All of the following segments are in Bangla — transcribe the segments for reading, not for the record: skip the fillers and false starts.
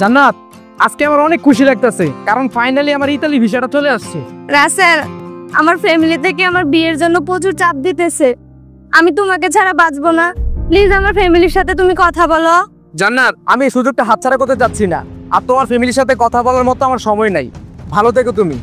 জান্নাত, আজকে আমার অনেক খুশি লাগতেছে, কারণ ফাইনালি আমার ইতালি ভিসাটা চলে আসছে। রাসেল, আমার ফ্যামিলি থেকে আমার বিয়ের জন্য প্রচুর চাপ দিতেছে। আমি তোমাকে ছাড়া বাঁচবো না। প্লিজ আমার ফ্যামিলির সাথে তুমি কথা বলো। জান্নাত, আমি এই সুযোগটা হাতছাড়া করতে যাচ্ছি না, আর তোমার ফ্যামিলির সাথে কথা বলার মতো আমার সময় নাই। ভালো থেকো তুমি।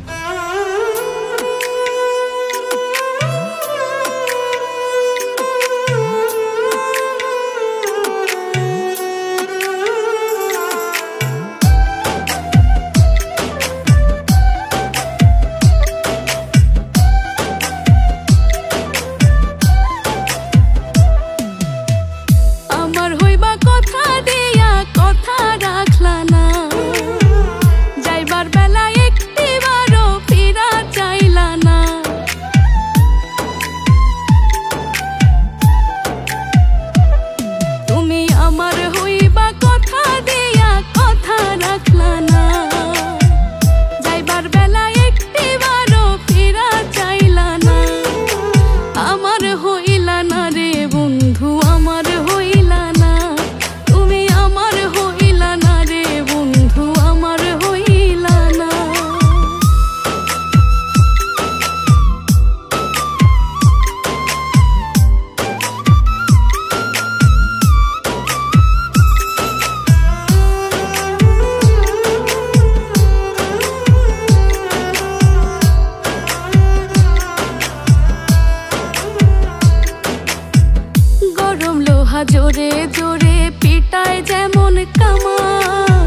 জোরে জোরে পিটায় যেমন কামার,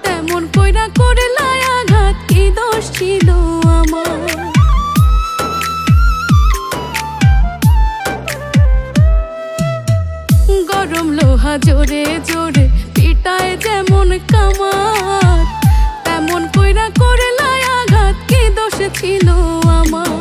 তেমন কইরা করলা আঘাত, কি দোষ ছিল আমার? গরম লোহা জোরে জোরে পিটায় যেমন কামার, তেমন কইরা করলা আঘাত, কি দোষ ছিল আমার?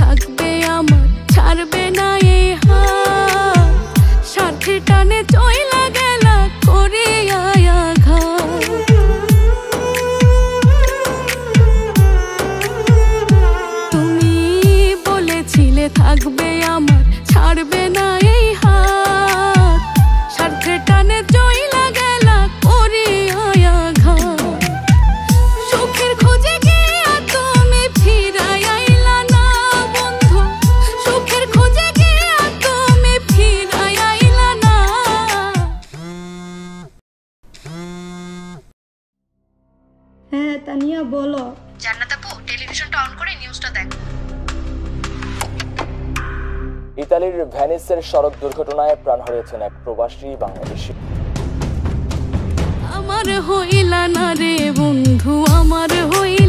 থাকবে আমার, ছাড়বে না এই হাত, সাথে টানে চইলা গেলা করে আঘাত। তুমি বলেছিলে থাকবে আমার, ছাড়বে না এই হাত, সাথে টানে চইলা গেলা করে আঘাত। সুখের খোঁজে গিয়া তুমি ফিরাই আইলা না, হ্যাঁ তানিয়া বলো। জান্নাত আপু, টেলিভিশনটা অন করে নিউজটা দেখো। ইতালির ভেনিসের সড়ক দুর্ঘটনায় প্রাণ হারিয়েছেন এক প্রবাসী বাংলাদেশি। আমার হইলা না রে বন্ধু, আমার হইলা